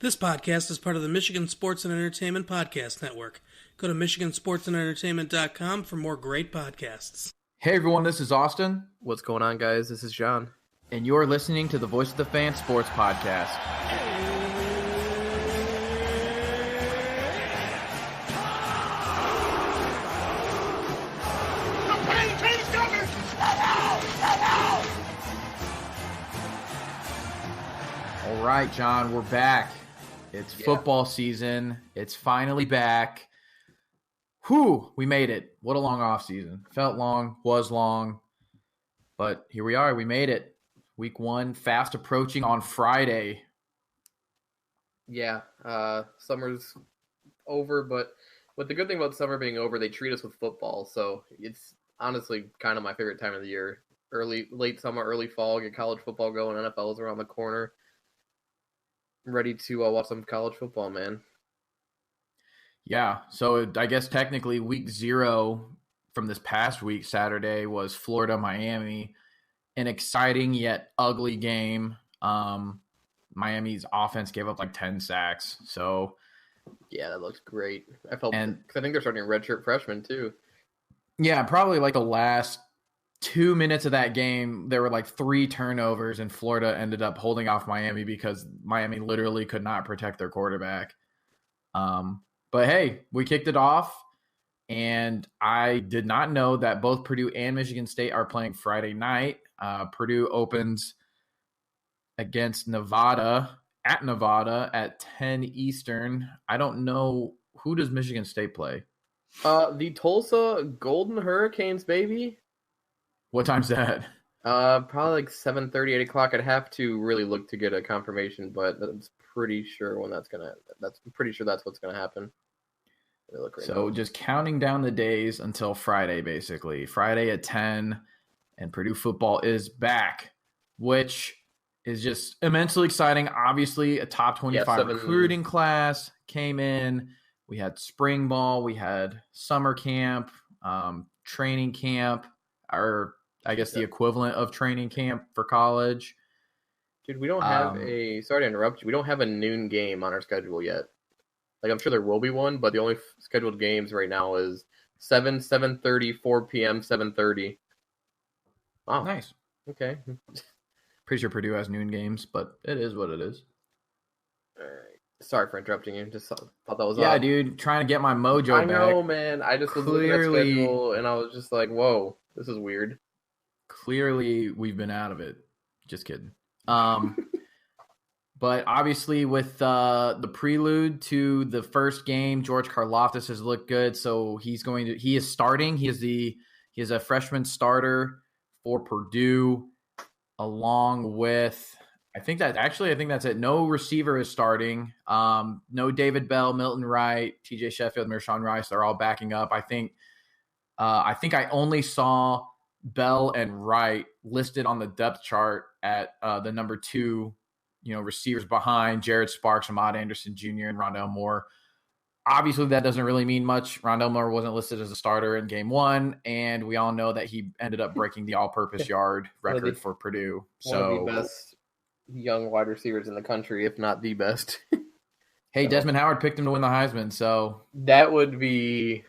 This podcast is part of the Michigan Sports and Entertainment Podcast Network. Go to michigansportsandentertainment.com for more great podcasts. Hey everyone, this is Austin. What's going on, guys? This is John. And you're listening to the Voice of the Fan Sports Podcast. All right, John, we're back. It's football season. It's finally back. Whew, we made it. What a long off season. Felt long, was long, but here we are. We made it. Week 1, fast approaching on Friday. Yeah, summer's over, but the good thing about summer being over, they treat us with football, so it's honestly kind of my favorite time of the year. Late summer, early fall, get college football going, NFL's around the corner. I'm ready to watch some college football, man. Yeah, so I guess technically week 0 from this past week, Saturday, was Florida-Miami. An exciting yet ugly game. Miami's offense gave up like 10 sacks. So, yeah, that looks great. Because I think they're starting a redshirt freshman too. Yeah, probably like the last 2 minutes of that game, there were like 3 turnovers, and Florida ended up holding off Miami because Miami literally could not protect their quarterback. But hey, we kicked it off, and I did not know that both Purdue and Michigan State are playing Friday night. Purdue opens against Nevada at 10 Eastern. I don't know, who does Michigan State play? The Tulsa Golden Hurricanes, baby. What time's that? Probably like 7:30, 8 o'clock. I'd have to really look to get a confirmation, but I'm pretty sure that's what's gonna happen. So just counting down the days until Friday, basically. Friday at 10, and Purdue football is back, which is just immensely exciting. Obviously, a top 25 recruiting class came in. We had spring ball. We had summer camp, training camp, or I guess the equivalent of training camp for college. Dude, we don't have sorry to interrupt you. We don't have a noon game on our schedule yet. Like, I'm sure there will be one, but the only scheduled games right now is 7:30, 4 p.m., 7:30. Wow. Nice. Okay. Pretty sure Purdue has noon games, but it is what it is. All right. Sorry for interrupting you. Just thought that was odd. Dude, trying to get my mojo back. I know, man. I just was looking at schedule, and I was just like, whoa, this is weird. Clearly, we've been out of it. Just kidding. But obviously, with the prelude to the first game, George Karlaftis has looked good. So he is starting. He is a freshman starter for Purdue, along with I think that's it. No receiver is starting. No David Bell, Milton Wright, TJ Sheffield, Mershawn Rice. They're all backing up. I think I only saw Bell and Wright listed on the depth chart at the number 2, receivers behind Jared Sparks, Ahmad Anderson Jr., and Rondell Moore. Obviously, that doesn't really mean much. Rondell Moore wasn't listed as a starter in game 1, and we all know that he ended up breaking the all-purpose yard record for Purdue. One of the best young wide receivers in the country, if not the best. Hey, Desmond Howard picked him to win the Heisman, so that would be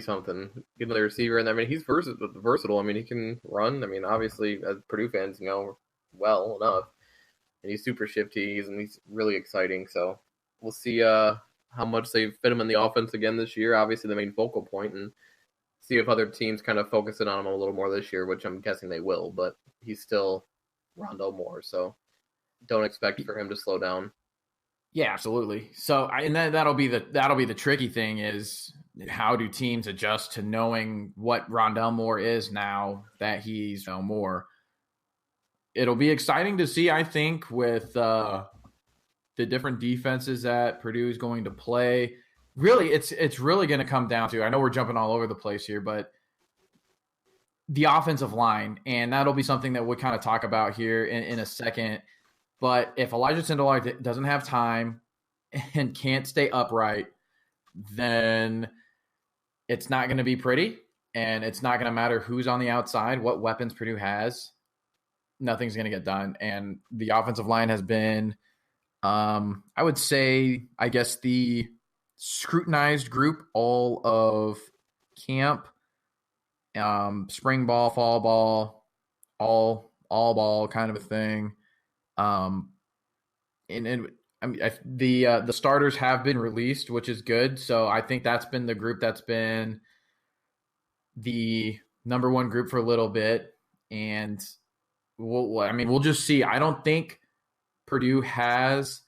something. Get another receiver, and I mean, he's versatile. I mean, he can run. I mean, obviously, as Purdue fans know well enough, and he's super shifty, and he's really exciting. So we'll see how much they fit him in the offense again this year. Obviously, the main focal point, and see if other teams kind of focus in on him a little more this year, which I'm guessing they will. But he's still Rondell Moore, so don't expect for him to slow down. Yeah, absolutely. So, and that'll be the tricky thing is how do teams adjust to knowing what Rondell Moore is now that he's no more. It'll be exciting to see, I think, with the different defenses that Purdue is going to play. Really, it's really going to come down to, I know we're jumping all over the place here, but the offensive line, and that'll be something that we'll kind of talk about here in a second. But if Elijah Sindelar doesn't have time and can't stay upright, then it's not going to be pretty, and it's not going to matter who's on the outside, what weapons Purdue has. Nothing's going to get done. And the offensive line has been I would say, I guess, the scrutinized group, all of camp, spring ball, fall ball, all ball kind of a thing. Um, and I mean, the starters have been released, which is good. So I think that's been the group that's been the number one group for a little bit, and we'll just see. I don't think Purdue has,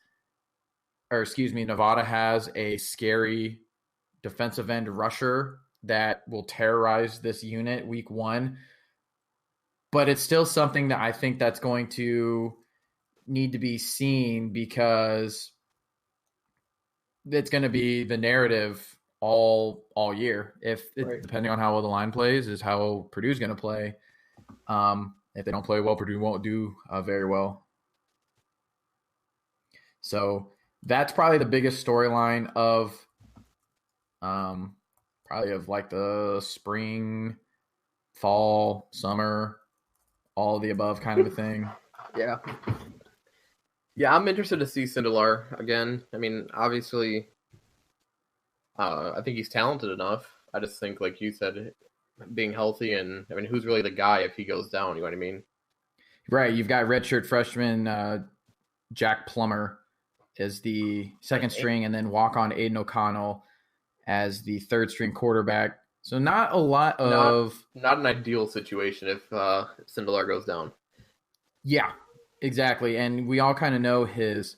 or excuse me, Nevada has a scary defensive end rusher that will terrorize this unit week one. But it's still something that I think that's going to need to be seen, because it's going to be the narrative all year. Depending on how well the line plays, is how Purdue's going to play. If they don't play well, Purdue won't do very well. So that's probably the biggest storyline of probably of like the spring, fall, summer, all of the above kind of a thing. Yeah. Yeah, I'm interested to see Sindelar again. I mean, obviously, I think he's talented enough. I just think, like you said, being healthy, and I mean, who's really the guy if he goes down? You know what I mean? Right. You've got redshirt freshman Jack Plummer as the second string, and then walk-on Aiden O'Connell as the third string quarterback. So not a lot of... Not an ideal situation if Sindelar goes down. Yeah, exactly. And we all kind of know his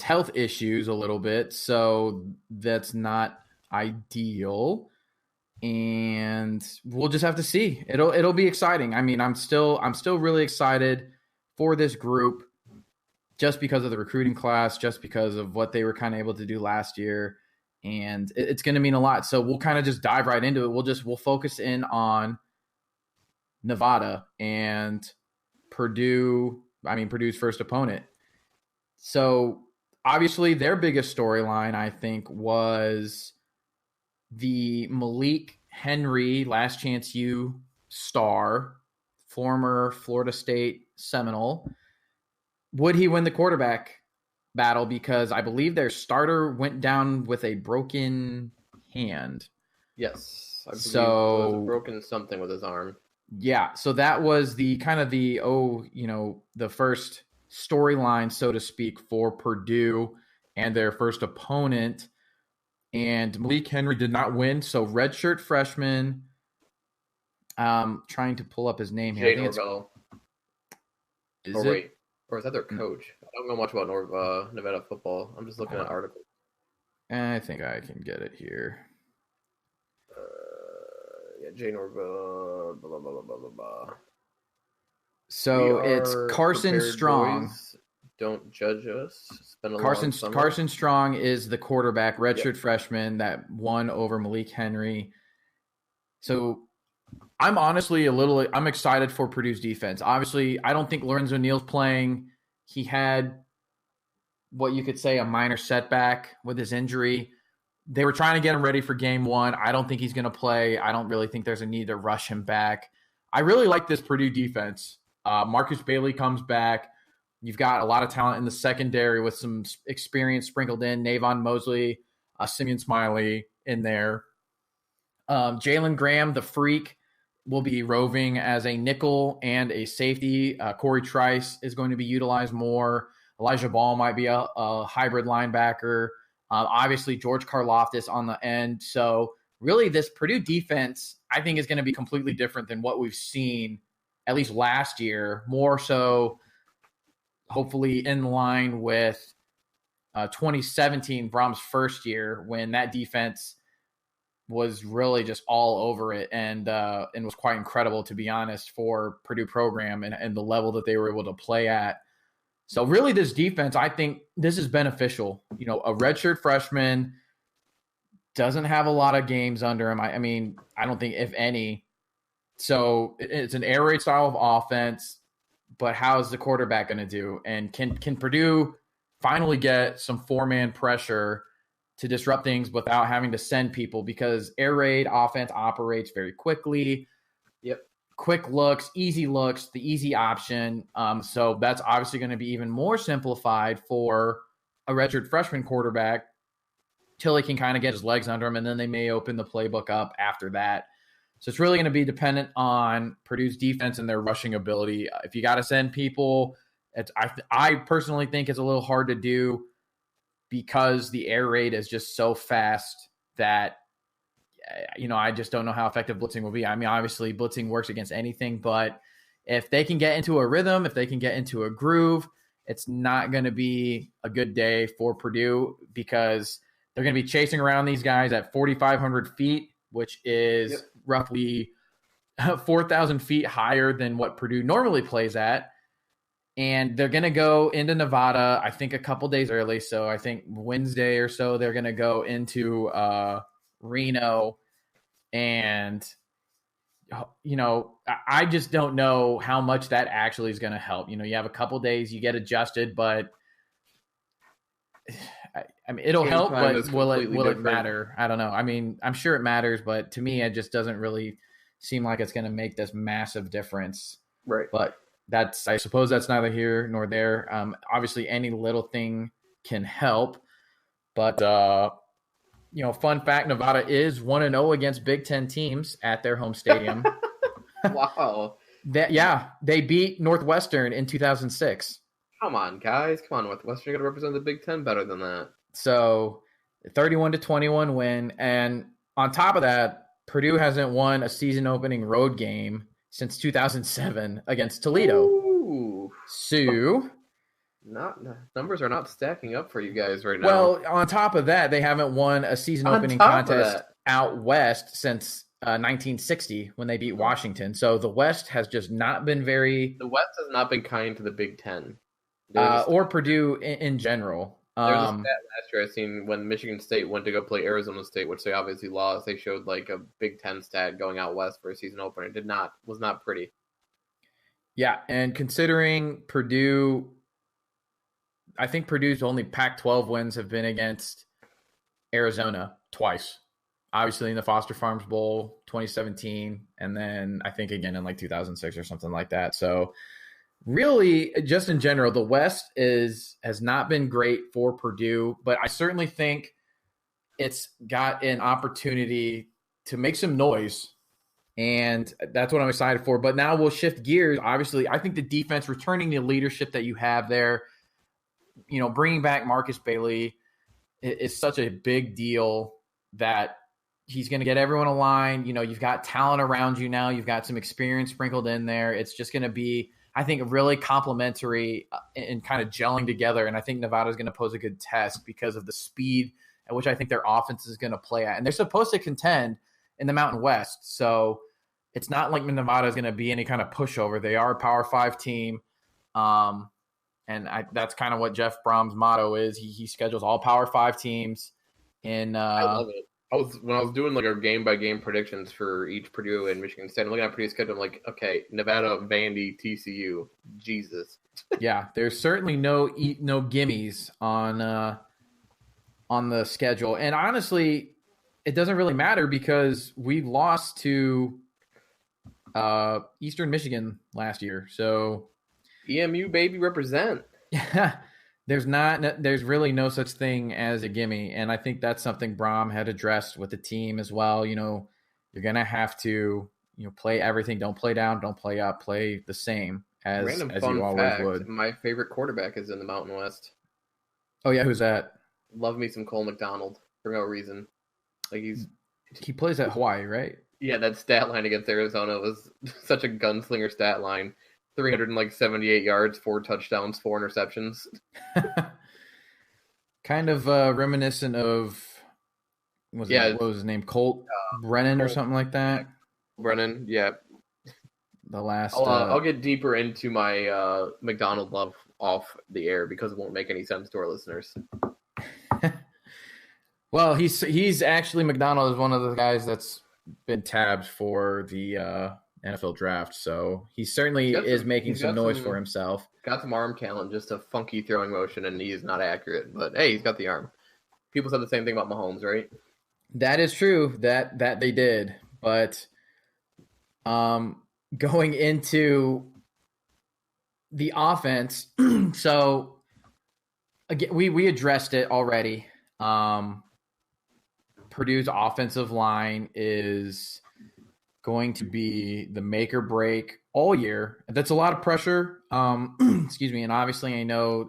health issues a little bit, so that's not ideal. And we'll just have to see. It'll be exciting. I mean, I'm still really excited for this group, just because of the recruiting class, just because of what they were kind of able to do last year. And it's going to mean a lot. So we'll kind of just dive right into it. We'll focus in on Nevada and Purdue. I mean, Purdue's first opponent. So obviously their biggest storyline, I think, was the Malik Henry, Last Chance U star, former Florida State Seminole. Would he win the quarterback battle? Because I believe their starter went down with a broken hand. Yes. I believe it was broken something with his arm. Yeah. So that was the kind of the first storyline, so to speak, for Purdue and their first opponent. And Malik Henry did not win. So redshirt freshman, trying to pull up his name here. Jay Norvell. Wait. Or is that their coach? I don't know much about Nevada football. I'm just looking at articles. I think I can get it here. Yeah, Jay Norvell. Blah, blah, blah, blah, blah, blah. So it's Carson Strong. Boys. Don't judge us. Carson Strong is the quarterback, redshirt freshman that won over Malik Henry. So I'm honestly I'm excited for Purdue's defense. Obviously, I don't think Lorenzo Neal's playing. He had what you could say a minor setback with his injury. They were trying to get him ready for game one. I don't think he's going to play. I don't really think there's a need to rush him back. I really like this Purdue defense. Marcus Bailey comes back. You've got a lot of talent in the secondary with some experience sprinkled in. Navon Mosley, Simeon Smiley in there. Jalen Graham, the freak, will be roving as a nickel and a safety. Corey Trice is going to be utilized more. Elijah Ball might be a hybrid linebacker. Obviously, George Karlaftis on the end. So really, this Purdue defense, I think, is going to be completely different than what we've seen, at least last year. More so, hopefully in line with 2017, Brom's first year, when that defense was really just all over it and was quite incredible, to be honest, for Purdue program and the level that they were able to play at. So really this defense, I think this is beneficial. You know, a redshirt freshman doesn't have a lot of games under him. I mean, I don't think, if any. So it's an air raid style of offense, but how is the quarterback going to do? And can Purdue finally get some four-man pressure to disrupt things without having to send people? Because air raid offense operates very quickly. Yep. Quick looks, the easy option. So that's obviously going to be even more simplified for a redshirt freshman quarterback till he can kind of get his legs under him, and then they may open the playbook up after that. So it's really going to be dependent on Purdue's defense and their rushing ability. If you got to send people, I personally think it's a little hard to do because the air raid is just so fast that, I just don't know how effective blitzing will be. I mean, obviously blitzing works against anything, but if they can get into a rhythm, if they can get into a groove, it's not going to be a good day for Purdue because they're going to be chasing around these guys at 4,500 feet, which is roughly 4,000 feet higher than what Purdue normally plays at. And they're going to go into Nevada, I think, a couple days early. So I think Wednesday or so, they're going to go into Reno. And, I just don't know how much that actually is going to help. You have a couple days, you get adjusted, but I mean, it'll help, but will it matter? I don't know. I mean, I'm sure it matters, but to me, it just doesn't really seem like it's going to make this massive difference. Right. But I suppose that's neither here nor there. Obviously, any little thing can help. But, fun fact, Nevada is 1-0 against Big Ten teams at their home stadium. Wow. They beat Northwestern in 2006. Come on, guys. Come on, Northwestern. You're going to represent the Big Ten better than that. So 31-21 win. And on top of that, Purdue hasn't won a season opening road game since 2007 against Toledo. Ooh. So numbers are not stacking up for you guys right now. Well, on top of that, they haven't won a season opening contest out west since 1960 when they beat Washington. So the West has just not been The West has not been kind to the Big Ten. Or Purdue in general. There was a stat last year I seen when Michigan State went to go play Arizona State, which they obviously lost. They showed like a Big Ten stat going out west for a season opener. It was not pretty. Yeah, and considering Purdue, I think Purdue's only Pac-12 wins have been against Arizona twice. Obviously in the Foster Farms Bowl 2017, and then I think again in like 2006 or something like that. So really, just in general, the West has not been great for Purdue, but I certainly think it's got an opportunity to make some noise, and that's what I'm excited for. But now we'll shift gears. Obviously, I think the defense returning the leadership that you have there, bringing back Marcus Bailey is such a big deal that he's going to get everyone aligned. You've got talent around you now. You've got some experience sprinkled in there. It's just going to be, I think, really complementary and kind of gelling together. And I think Nevada is going to pose a good test because of the speed at which I think their offense is going to play at. And they're supposed to contend in the Mountain West. So it's not like Nevada is going to be any kind of pushover. They are a Power 5 team. And that's kind of what Jeff Brom's motto is. He schedules all Power 5 teams. And I love it. When I was doing like our game by game predictions for each Purdue and Michigan State, I'm looking at Purdue's schedule. I'm like, okay, Nevada, Vandy, TCU, Jesus. Yeah, there's certainly no gimmies on the schedule, and honestly, it doesn't really matter because we lost to Eastern Michigan last year. So EMU baby represent. Yeah. There's really no such thing as a gimme. And I think that's something Brom had addressed with the team as well. You're going to have to, play everything. Don't play down, don't play up, play the same as you always would. My favorite quarterback is in the Mountain West. Oh yeah. Who's that? Love me some Cole McDonald for no reason. Like he plays at Hawaii, right? Yeah. That stat line against Arizona was such a gunslinger stat line. 378 yards, 4 touchdowns, 4 interceptions. Kind of reminiscent of, what was his name? Colt Brennan or something like that? Brennan, yeah. The last. I'll get deeper into my McDonald love off the air because it won't make any sense to our listeners. Well, he's actually, McDonald is one of the guys that's been tabbed for the NFL draft, so he certainly is making some noise for himself. Got some arm talent, just a funky throwing motion, and he's not accurate. But hey, he's got the arm. People said the same thing about Mahomes, right? That is true. That they did, but going into the offense, so again, we addressed it already. Purdue's offensive line is going to be the make or break all year. That's a lot of pressure. Excuse me. And obviously I know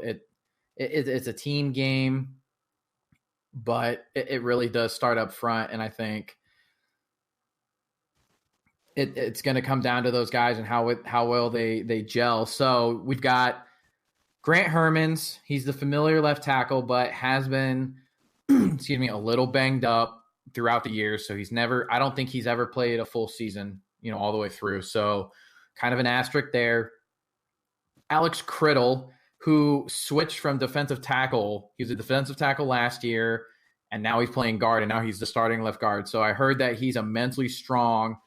it's a team game, but it really does start up front. And I think it's going to come down to those guys and how well they gel. So we've got Grant Hermans. He's the familiar left tackle, but has been, excuse me, a little banged up throughout the years. So I don't think he's ever played a full season, all the way through. So kind of an asterisk there. Alex Criddle, who switched from defensive tackle. He was a defensive tackle last year, and now he's playing guard, and now he's the starting left guard. So I heard that he's immensely strong.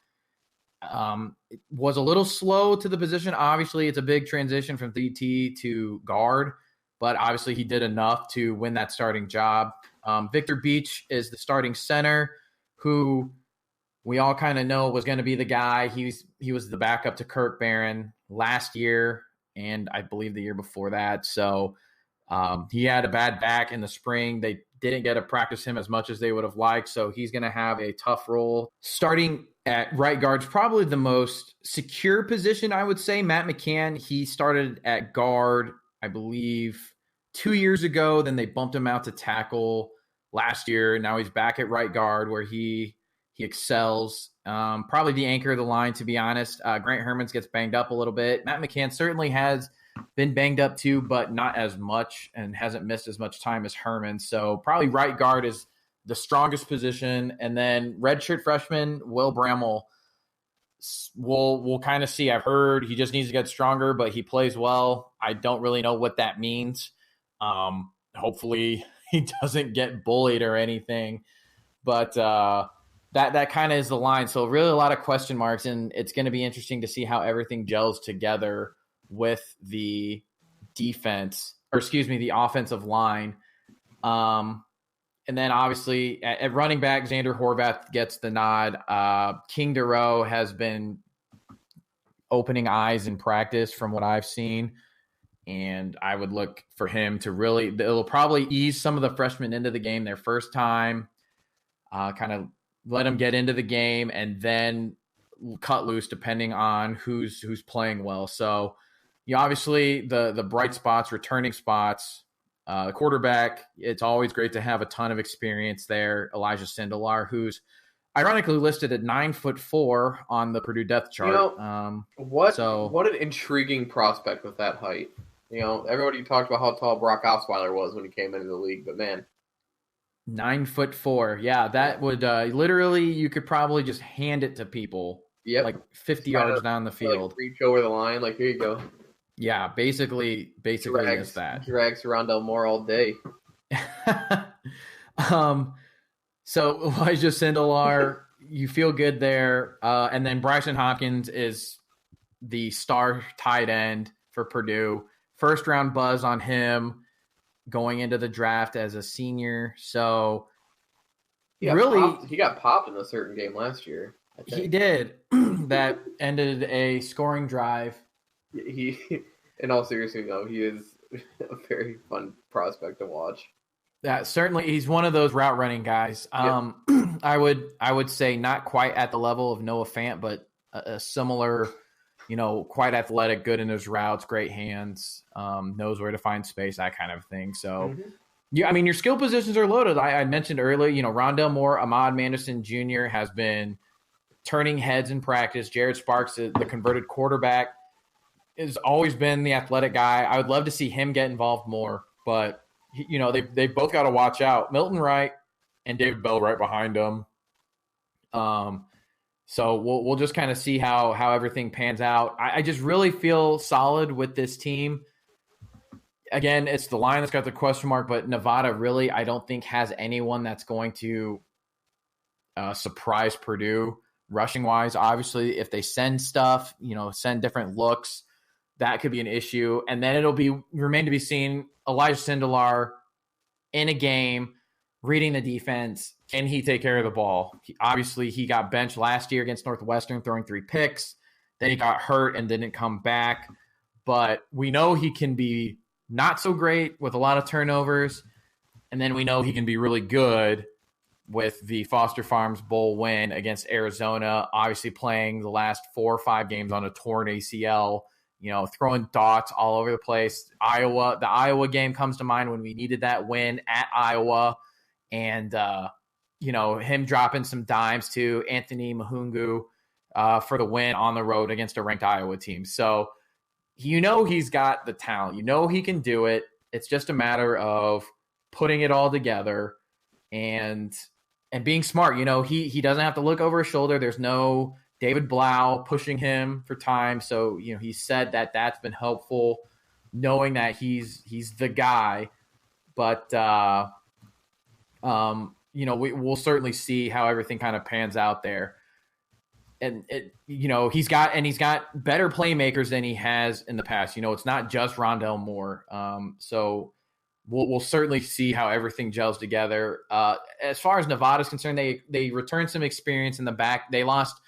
Was a little slow to the position. Obviously, it's a big transition from DT to guard, but obviously he did enough to win that starting job. Victor Beach is the starting center, who we all kind of know was going to be the guy. He was the backup to Kirk Barron last year, and I believe the year before that. So he had a bad back in the spring. They didn't get to practice him as much as they would have liked, so he's going to have a tough role. Starting at right guard is probably the most secure position, I would say. Matt McCann, he started at guard, I believe, 2 years ago. Then they bumped him out to tackle last year. Now he's back at right guard where he excels. Probably the anchor of the line, to be honest. Grant Hermans gets banged up a little bit. Matt McCann certainly has been banged up too, but not as much and hasn't missed as much time as Herman. So probably right guard is the strongest position. And then redshirt freshman Will Bramall, we'll kind of see. I've heard he just needs to get stronger, but he plays well. I don't really know what that means. Hopefully he doesn't get bullied or anything, but that kind of is the line. So really a lot of question marks, and it's going to be interesting to see how everything gels together with the defense, or excuse me, the offensive line. And then obviously at running back, Xander Horvath gets the nod. King Duro has been opening eyes in practice from what I've seen. And I would look for him to really, it'll probably ease some of the freshmen into the game their first time, kind of let them get into the game and then cut loose depending on who's playing well. So obviously the bright spots, returning spots, quarterback, it's always great to have a ton of experience there. Elijah Sindelar, who's ironically listed at 9'4" on the Purdue depth chart. What an intriguing prospect with that height. Everybody talked about how tall Brock Osweiler was when he came into the league, but man, 9'4". Yeah, that would literally, you could probably just hand it to people. Yep. Like 50 yards down the field. Like reach over the line, like here you go. Yeah, basically is that. Drags Rondell Moore all day. So Elijah Sindelar, you feel good there. And then Bryson Hopkins is the star tight end for Purdue. First round buzz on him going into the draft as a senior. So he got popped in a certain game last year. He did. That ended a scoring drive. He, in all seriousness, he is a very fun prospect to watch. Yeah, certainly he's one of those route running guys. Yep. I would say not quite at the level of Noah Fant, but a similar, quite athletic, good in his routes, great hands, knows where to find space, that kind of thing. So, yeah, I mean, your skill positions are loaded. I mentioned earlier, Rondell Moore, Ahmad Manderson Jr. has been turning heads in practice. Jared Sparks, the converted quarterback, has always been the athletic guy. I would love to see him get involved more, but they both got to watch out. Milton Wright and David Bell right behind him. So we'll just kind of see how everything pans out. I just really feel solid with this team. Again, it's the line that's got the question mark, but Nevada really, I don't think, has anyone that's going to surprise Purdue rushing wise. Obviously, if they send stuff, send different looks, that could be an issue. And then it'll remain to be seen. Elijah Sindelar in a game, reading the defense, can he take care of the ball? Obviously, he got benched last year against Northwestern, throwing 3 picks. Then he got hurt and didn't come back. But we know he can be not so great with a lot of turnovers. And then we know he can be really good with the Foster Farms Bowl win against Arizona, obviously playing the last 4 or 5 games on a torn ACL, throwing dots all over the place. The Iowa game comes to mind when we needed that win at Iowa. And, him dropping some dimes to Anthony Mahungu for the win on the road against a ranked Iowa team. So, he's got the talent. He can do it. It's just a matter of putting it all together and being smart. He doesn't have to look over his shoulder. There's no David Blau pushing him for time. So, he said that that's been helpful, knowing that he's the guy. But, we'll certainly see how everything kind of pans out there. And he's got better playmakers than he has in the past. It's not just Rondell Moore. So we'll certainly see how everything gels together. As far as Nevada's concerned, they returned some experience in the back. They lost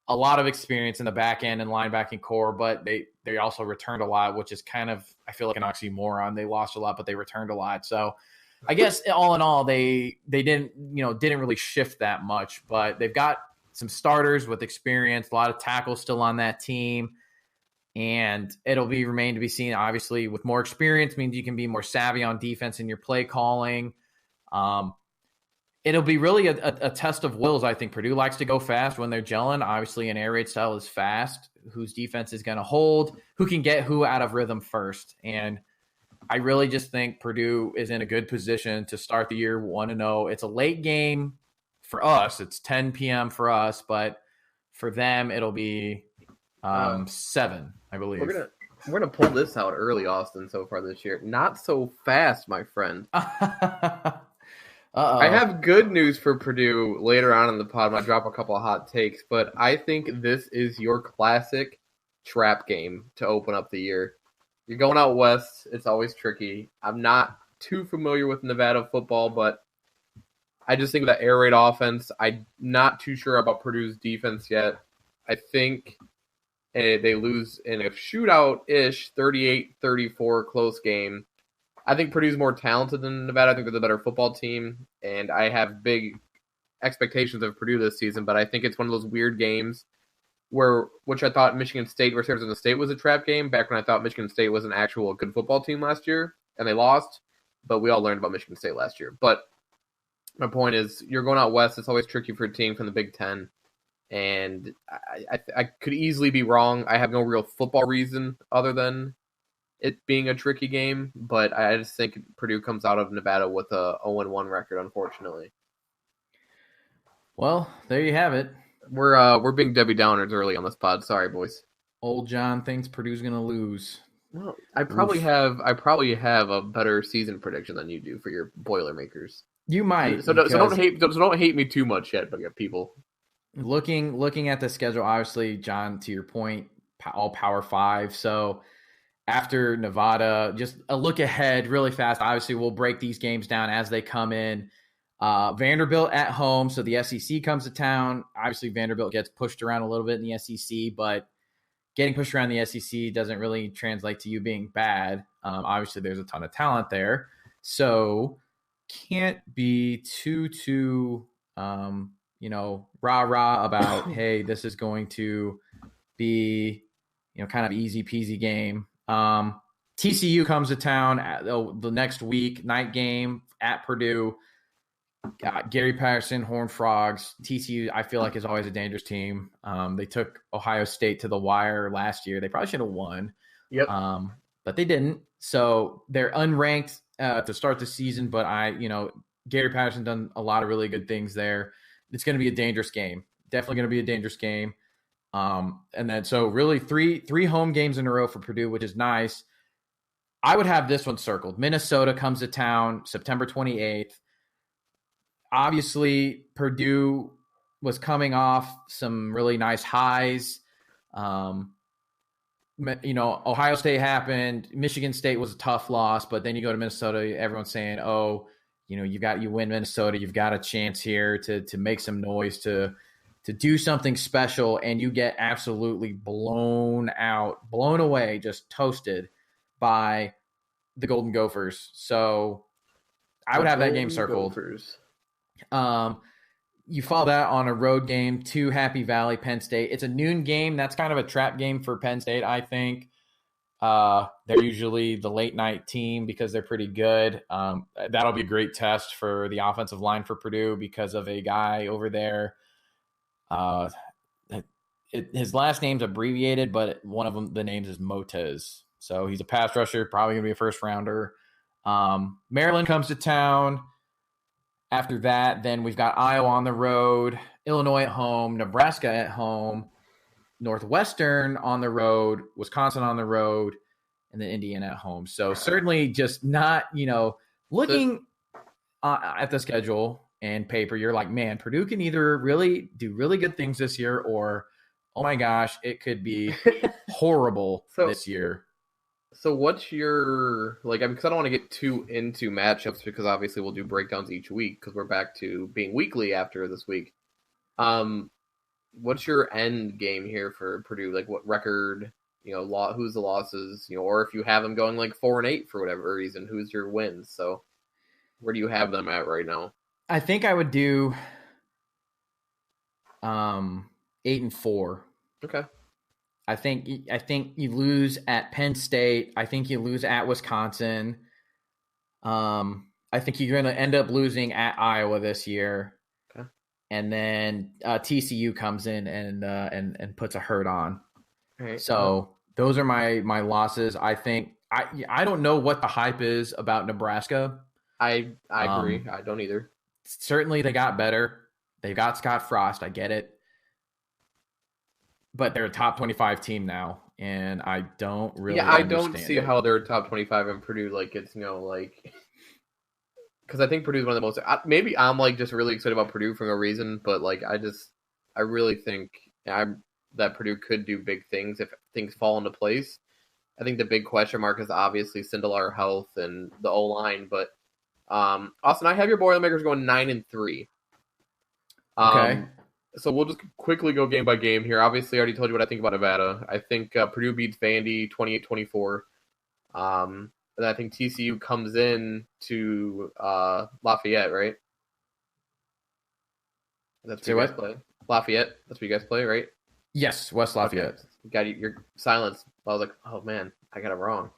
a lot of experience in the back end and linebacking core, but they also returned a lot, which is kind of, I feel like, an oxymoron. They lost a lot, but they returned a lot. So I guess all in all, they didn't really shift that much, but they've got some starters with experience, a lot of tackles still on that team, and it'll remain to be seen. Obviously, with more experience means you can be more savvy on defense in your play calling. It'll be really a test of wills. I think Purdue likes to go fast when they're gelling. Obviously, an air raid style is fast. Whose defense is going to hold? Who can get who out of rhythm first? And I really just think Purdue is in a good position to start the year 1-0. It's a late game for us. It's 10 p.m. for us, but for them, it'll be 7, I believe. We're gonna pull this out early, Austin, so far this year. Not so fast, my friend. I have good news for Purdue later on in the pod. I'm going to drop a couple of hot takes, but I think this is your classic trap game to open up the year. You're going out west. It's always tricky. I'm not too familiar with Nevada football, but I just think that air raid offense, I'm not too sure about Purdue's defense yet. I think they lose in a shootout-ish, 38-34 close game. I think Purdue's more talented than Nevada. I think they're the better football team, and I have big expectations of Purdue this season, but I think it's one of those weird games which I thought Michigan State versus Arizona State was a trap game, back when I thought Michigan State was an actual good football team last year, and they lost, but we all learned about Michigan State last year. But my point is, you're going out west. It's always tricky for a team from the Big Ten, and I could easily be wrong. I have no real football reason other than it being a tricky game, but I just think Purdue comes out of Nevada with a 0-1 record, unfortunately. Well, there you have it. We're being Debbie Downers early on this pod. Sorry, boys. Old John thinks Purdue's going to lose. Well, I probably have a better season prediction than you do for your Boilermakers. You might. So don't hate me too much yet, but people. Looking at the schedule, obviously, John, to your point, all Power 5. So after Nevada, just a look ahead really fast. Obviously, we'll break these games down as they come in. Vanderbilt at home, so the SEC comes to town. Obviously, Vanderbilt gets pushed around a little bit in the SEC, but getting pushed around the SEC doesn't really translate to you being bad. Obviously, there's a ton of talent there, so can't be too rah-rah about, hey, this is going to be, kind of easy peasy game. TCU comes to town the next week, night game at Purdue. Gary Patterson, Horned Frogs. TCU, I feel like, is always a dangerous team. They took Ohio State to the wire last year. They probably should have won. Yep. But they didn't. So they're unranked to start the season. But Gary Patterson done a lot of really good things there. It's going to be a dangerous game. Definitely going to be a dangerous game. And then so really three home games in a row for Purdue, which is nice. I would have this one circled. Minnesota comes to town September 28th. Obviously, Purdue was coming off some really nice highs. Ohio State happened. Michigan State was a tough loss, but then you go to Minnesota, everyone's saying, oh, you win Minnesota, you've got a chance here to make some noise, to do something special, and you get absolutely blown away, just toasted by the Golden Gophers. So I would have that game circled. Gophers. You follow that on a road game to Happy Valley, Penn State. It's a noon game. That's kind of a trap game for Penn State, I think. They're usually the late night team because they're pretty good. That'll be a great test for the offensive line for Purdue because of a guy over there. His last name's abbreviated, but one of them, the names is Motez. So he's a pass rusher, probably going to be a first rounder. Maryland comes to town. After that, then we've got Iowa on the road, Illinois at home, Nebraska at home, Northwestern on the road, Wisconsin on the road, and then Indiana at home. So certainly just not, looking at the schedule and paper, you're like, man, Purdue can either really do really good things this year or, oh my gosh, it could be horrible this year. So what's your, because I don't want to get too into matchups because obviously we'll do breakdowns each week because we're back to being weekly after this week. What's your end game here for Purdue? Like what record, who's the losses, or if you have them going 4-8 for whatever reason, who's your wins? So where do you have them at right now? I think I would do 8-4. Okay. I think you lose at Penn State. I think you lose at Wisconsin. I think you're going to end up losing at Iowa this year. Okay. And then TCU comes in and puts a hurt on. Right. So those are my losses. I think I don't know what the hype is about Nebraska. I agree. I don't either. Certainly they got better. They got Scott Frost. I get it. But they're a top 25 team now, and I don't really I don't see how they're top 25 in Purdue. Because I think Purdue's one of the most. Maybe I'm just really excited about Purdue for no reason, but I really think that Purdue could do big things if things fall into place. I think the big question mark is obviously Sindelar health and the O line, but Austin, I have your Boilermakers going 9-3. Okay. So we'll just quickly go game by game here. Obviously, I already told you what I think about Nevada. I think Purdue beats Vandy 28-24. And I think TCU comes in to Lafayette, right? That's where you guys play. Lafayette. That's where you guys play, right? Yes, West Lafayette. Okay. Got your silence. I was like, oh man, I got it wrong.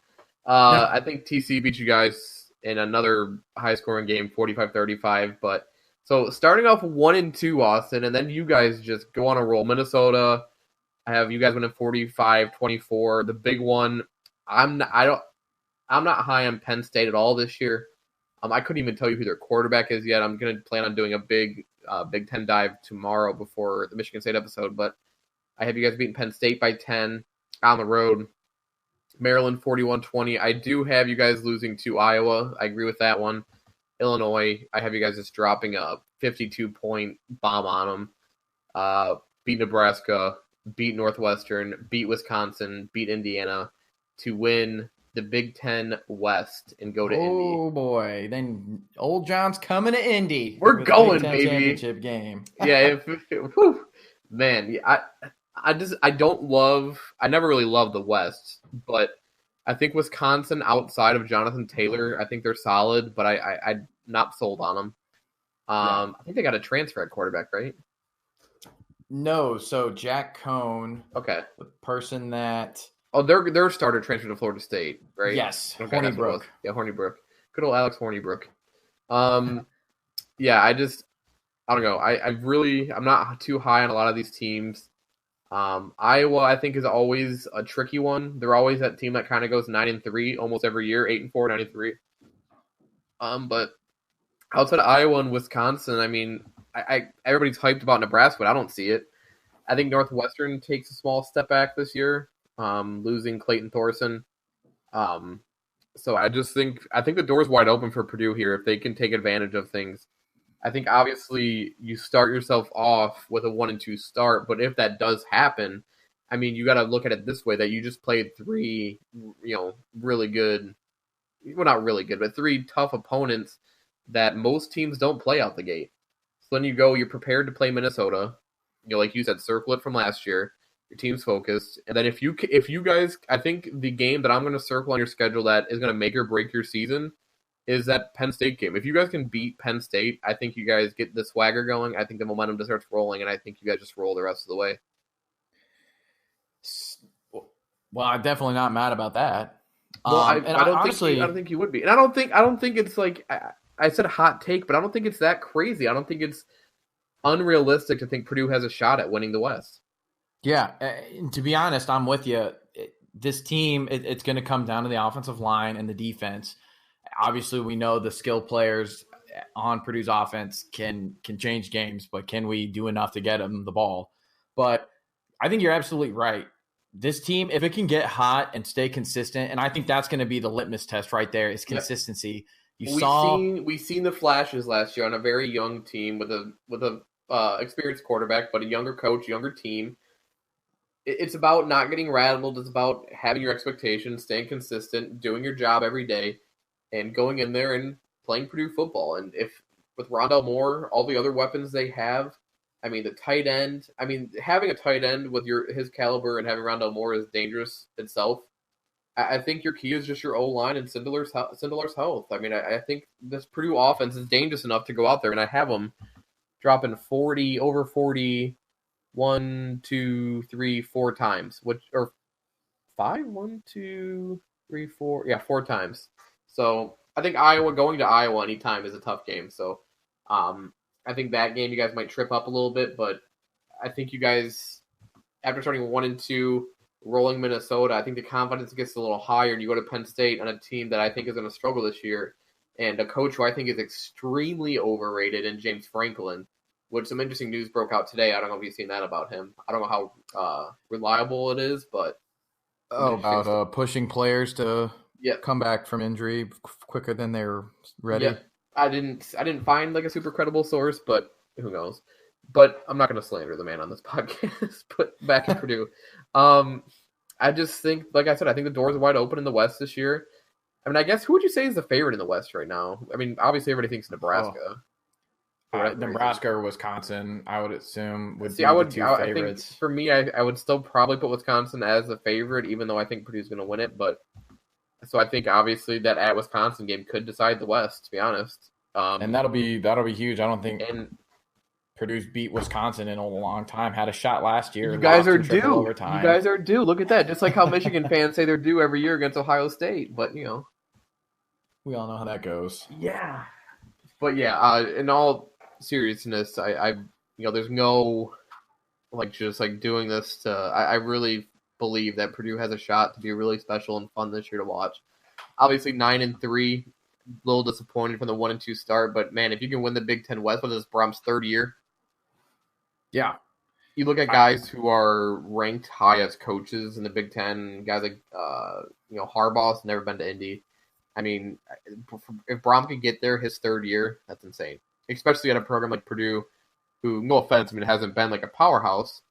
I think TCU beats you guys in another high-scoring game, 45-35, but. So starting off 1-2, Austin, and then you guys just go on a roll. Minnesota, I have you guys winning 45-24. The big one, I'm not high on Penn State at all this year. I couldn't even tell you who their quarterback is yet. I'm going to plan on doing a big Big Ten dive tomorrow before the Michigan State episode, but I have you guys beating Penn State by 10 on the road. Maryland 41-20. I do have you guys losing to Iowa. I agree with that one. Illinois, I have you guys just dropping a 52-point bomb on them. Beat Nebraska, beat Northwestern, beat Wisconsin, beat Indiana to win the Big Ten West and go to Indy. Oh boy, then Old John's coming to Indy. We're going, Big Ten baby. Championship game. Yeah, man. I never really loved the West, but I think Wisconsin, outside of Jonathan Taylor, I think they're solid, but I'm not sold on them. I think they got a transfer at quarterback, right? No, so Jack Cohn, okay, the person that their starter transferred to Florida State, right? Yes, okay, Hornibrook. Yeah, Hornibrook. Good old Alex Hornibrook. Yeah, I don't know. I'm not too high on a lot of these teams. Iowa, I think, is always a tricky one. They're always that team that kind of goes 9-3 almost every year, 8-4, 9-3. But outside of Iowa and Wisconsin, I mean, everybody's hyped about Nebraska, but I don't see it. I think Northwestern takes a small step back this year, losing Clayton Thorson. So I think the door's wide open for Purdue here if they can take advantage of things. I think obviously you start yourself off with a 1-2 start, but if that does happen, I mean, you got to look at it this way, that you just played three, really good, well, not really good, but three tough opponents that most teams don't play out the gate. So then you're prepared to play Minnesota, like you said, circle it from last year. Your team's focused, and then if you guys, I think the game that I'm going to circle on your schedule that is going to make or break your season is that Penn State game. If you guys can beat Penn State, I think you guys get the swagger going. I think the momentum just starts rolling, and I think you guys just roll the rest of the way. Well, I'm definitely not mad about that. Well, I don't think you would be, and I don't think it's like I said a hot take, but I don't think it's that crazy. I don't think it's unrealistic to think Purdue has a shot at winning the West. Yeah, to be honest, I'm with you. This team, it's going to come down to the offensive line and the defense. Obviously, we know the skilled players on Purdue's offense can change games, but can we do enough to get them the ball? But I think you're absolutely right. This team, if it can get hot and stay consistent, and I think that's going to be the litmus test right there is consistency. Yep. We've seen the flashes last year on a very young team with a experienced quarterback, but a younger coach, younger team. It's about not getting rattled. It's about having your expectations, staying consistent, doing your job every day, and going in there and playing Purdue football. And if with Rondell Moore, all the other weapons they have, I mean, the tight end. I mean, having a tight end with his caliber and having Rondell Moore is dangerous itself. I think your key is just your O-line and Sindelar's health. I mean, I think this Purdue offense is dangerous enough to go out there, and I have them dropping over 40, 1, 2, 3, 4 times, or 5, 1, 2, 3, 4, 4 times. So I think going to Iowa anytime is a tough game. So I think that game you guys might trip up a little bit, but I think you guys, after starting 1-2, rolling Minnesota, I think the confidence gets a little higher, and you go to Penn State on a team that I think is going to struggle this year, and a coach who I think is extremely overrated in James Franklin, which some interesting news broke out today. I don't know if you've seen that about him. I don't know how reliable it is, but about pushing players to come back from injury quicker than they're ready. Yeah. I didn't find like a super credible source, but who knows? But I'm not going to slander the man on this podcast. But back to Purdue, I just think, like I said, I think the doors are wide open in the West this year. I mean, I guess who would you say is the favorite in the West right now? I mean, obviously everybody thinks Nebraska. Nebraska or Wisconsin, I would assume would be the two favorites. I think for me, I would still probably put Wisconsin as the favorite, even though I think Purdue's going to win it. But so I think obviously that at Wisconsin game could decide the West, to be honest. And that'll be huge. I don't think Purdue's beat Wisconsin in a long time. Had a shot last year. You guys are due. You guys are due. Look at that. Just like how Michigan fans say they're due every year against Ohio State. But, we all know how that goes. Yeah. But, in all seriousness, I there's no, just doing this to – I really believe that Purdue has a shot to be really special and fun this year to watch. Obviously, 9-3. A little disappointed from the 1-2 start, but man, if you can win the Big Ten West, what is this, Brom's third year? Yeah. You look at guys who are ranked high as coaches in the Big Ten, guys like Harbaugh's never been to Indy. I mean, if Brom could get there his third year, that's insane. Especially at a program like Purdue, who, no offense, it hasn't been like a powerhouse.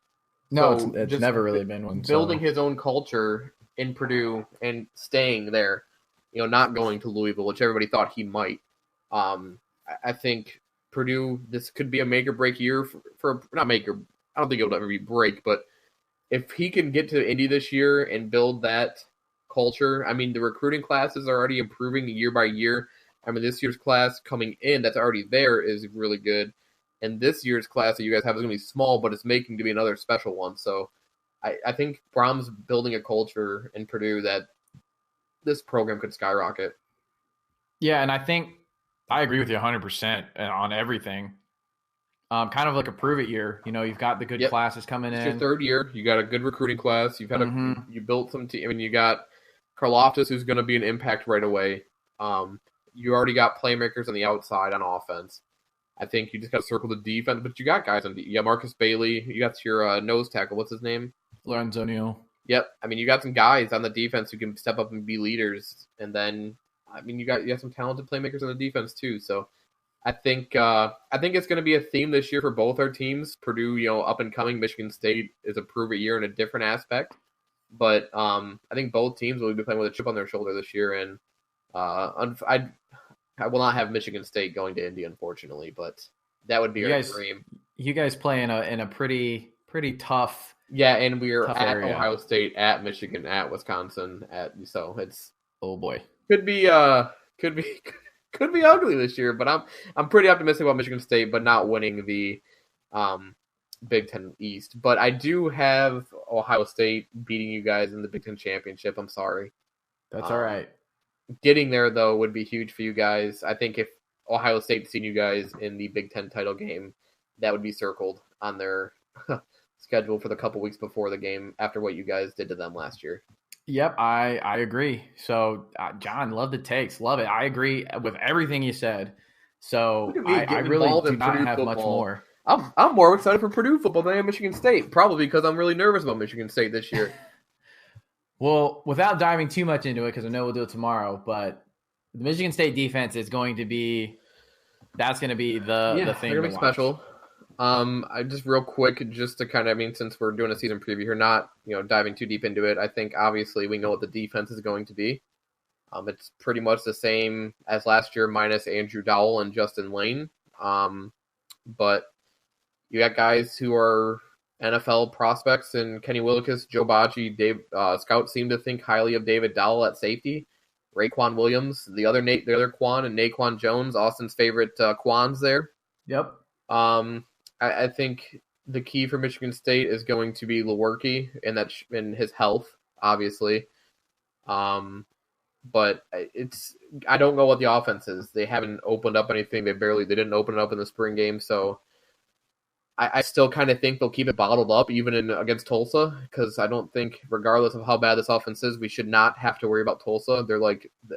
No, so it's never really been one. Building his own culture in Purdue and staying there. Not going to Louisville, which everybody thought he might. I think Purdue, this could be a make or break year for not make or I don't think it'll ever be break, but if he can get to Indy this year and build that culture, I mean, the recruiting classes are already improving year by year. I mean, this year's class coming in that's already there is really good. And this year's class that you guys have is going to be small, but it's making to be another special one. So I think Brom's building a culture in Purdue that this program could skyrocket. Yeah, and I think I agree with you 100% on everything. Kind of like a prove it year. You've got the good classes coming in. It's your third year. You got a good recruiting class. You've had you built some team. I mean, you got Karlaftis, who's going to be an impact right away. You already got playmakers on the outside on offense. I think you just got to circle the defense, but you got guys on the. You got Marcus Bailey. You got your nose tackle. What's his name? Lorenzo Neal. Yep. I mean, you got some guys on the defense who can step up and be leaders. And then, I mean, you got some talented playmakers on the defense too. So I think it's going to be a theme this year for both our teams. Purdue, up and coming. Michigan State is a prove it year in a different aspect. But I think both teams will be playing with a chip on their shoulder this year. And I will not have Michigan State going to Indy, unfortunately, but that would be our dream. You guys play in a pretty tough Yeah, and we're Tough at area. Ohio State, at Michigan, at Wisconsin, so it's Oh boy. could be could be could be ugly this year. But I'm pretty optimistic about Michigan State, but not winning the Big Ten East. But I do have Ohio State beating you guys in the Big Ten championship. I'm sorry. That's all right. Getting there though would be huge for you guys. I think if Ohio State seen you guys in the Big Ten title game, that would be circled on their schedule for the couple weeks before the game after what you guys did to them last year. Yep, I agree. So, John, love the takes. Love it. I agree with everything you said. So, Look at me I getting really involved do in not Purdue have much football. more. I'm more excited for Purdue football than I am Michigan State, probably because I'm really nervous about Michigan State this year. Well, without diving too much into it, because I know we'll do it tomorrow, but the Michigan State defense is going to be – that's going to be the thing they're gonna to be watch. special. I just real quick, just to kind of, since we're doing a season preview here, not diving too deep into it. I think obviously we know what the defense is going to be. It's pretty much the same as last year, minus Andrew Dowell and Justin Lane. But you got guys who are NFL prospects and Kenny Willekes, Joe Bacci, scouts seem to think highly of David Dowell at safety. Raekwon Williams, the other Quan, and Naquan Jones, Austin's favorite Quans there. Yep. I think the key for Michigan State is going to be Lewerke and his health, obviously. But I don't know what the offense is. They haven't opened up anything. They didn't open it up in the spring game. So I still kind of think they'll keep it bottled up even against Tulsa, because I don't think, regardless of how bad this offense is, we should not have to worry about Tulsa.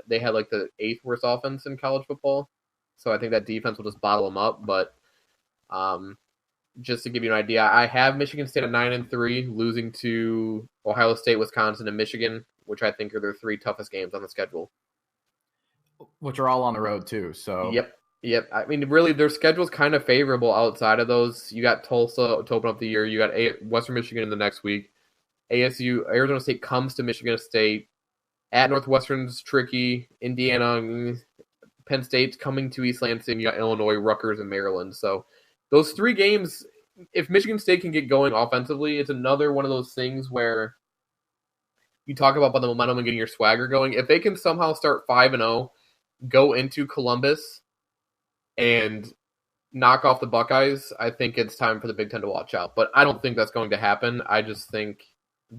They had like the 8th worst offense in college football. So I think that defense will just bottle them up. But just to give you an idea, I have Michigan State at 9-3, losing to Ohio State, Wisconsin, and Michigan, which I think are their 3 toughest games on the schedule. Which are all on the road too. So Yep. Really, their schedule's kind of favorable outside of those. You got Tulsa to open up the year. You got Western Michigan in the next week. Arizona State comes to Michigan State. At Northwestern's tricky. Indiana, Penn State's coming to East Lansing. You got Illinois, Rutgers, and Maryland. So those 3 games, if Michigan State can get going offensively, it's another one of those things where you talk about the momentum and getting your swagger going. If they can somehow start 5-0, go into Columbus, and knock off the Buckeyes, I think it's time for the Big Ten to watch out. But I don't think that's going to happen. I just think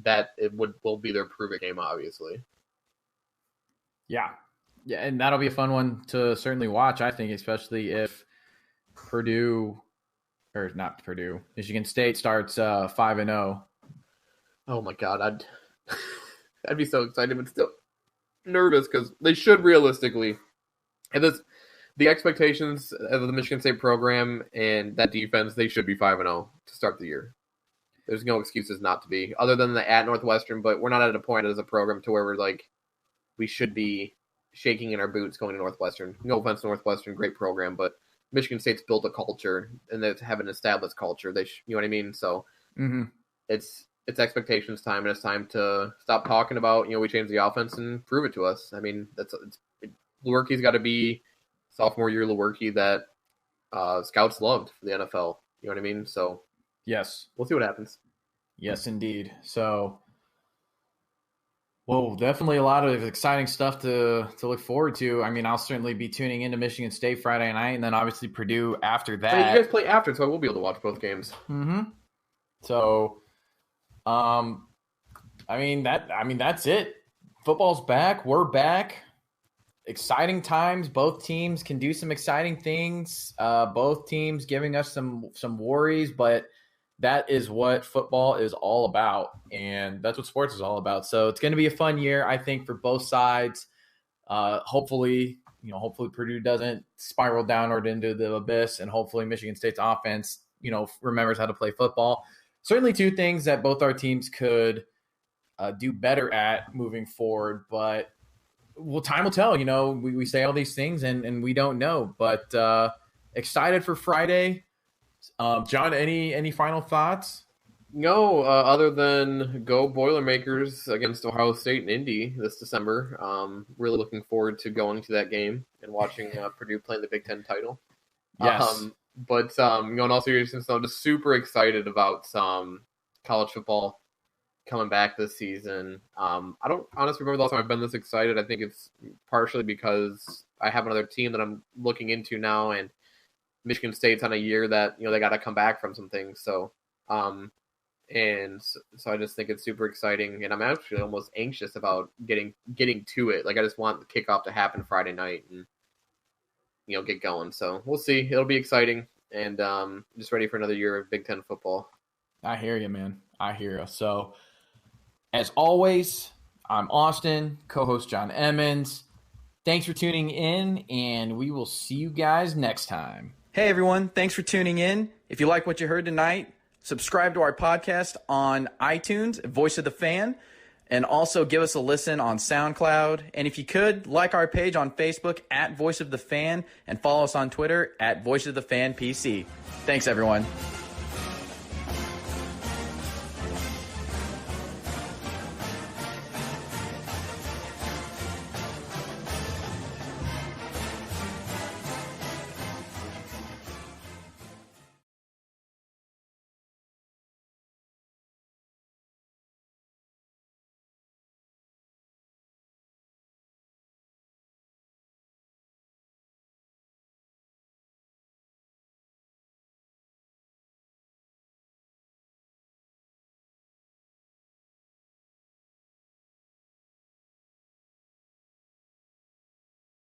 that it will be their prove-it game, obviously. Yeah, and that'll be a fun one to certainly watch, I think, especially if Michigan State starts 5-0. Oh my God, I'd be so excited, but still nervous, because they should realistically, and the expectations of the Michigan State program and that defense, they should be 5-0 to start the year. There's no excuses not to be, other than the at Northwestern, but we're not at a point as a program to where we should be shaking in our boots going to Northwestern. No offense to Northwestern, great program, but Michigan State's built a culture, and they have an established culture. You know what I mean? So it's expectations time, and it's time to stop talking about, we changed the offense and prove it to us. Lewerke's got to be sophomore year Lewerke that scouts loved for the NFL. You know what I mean? So yes, we'll see what happens. Yes, indeed. So, well, definitely a lot of exciting stuff to look forward to. I'll certainly be tuning into Michigan State Friday night, and then obviously Purdue after that. So you guys play after, so I will be able to watch both games. So, that's it. Football's back. We're back. Exciting times. Both teams can do some exciting things. Both teams giving us some worries, but that is what football is all about, and that's what sports is all about. So it's going to be a fun year, I think, for both sides. Hopefully Purdue doesn't spiral downward into the abyss, and hopefully Michigan State's offense, remembers how to play football. Certainly 2 things that both our teams could do better at moving forward, but time will tell. We say all these things and we don't know, but excited for Friday. John, any final thoughts? No, other than go Boilermakers against Ohio State and Indy this December. Really looking forward to going to that game and watching Purdue playing the Big Ten title. Yes. But in all seriousness, I'm just super excited about college football coming back this season. I don't honestly remember the last time I've been this excited. I think it's partially because I have another team that I'm looking into now, and Michigan State's on a year that, they got to come back from some things. So, and so I just think it's super exciting, and I'm actually almost anxious about getting to it. Like, I just want the kickoff to happen Friday night and, get going. So we'll see. It'll be exciting, and just ready for another year of Big Ten football. I hear you, man. I hear you. So, as always, I'm Austin, co-host John Emmons. Thanks for tuning in, and we will see you guys next time. Hey, everyone. Thanks for tuning in. If you like what you heard tonight, subscribe to our podcast on iTunes, Voice of the Fan, and also give us a listen on SoundCloud. And if you could, like our page on Facebook at Voice of the Fan, and follow us on Twitter at Voice of the Fan PC. Thanks, everyone.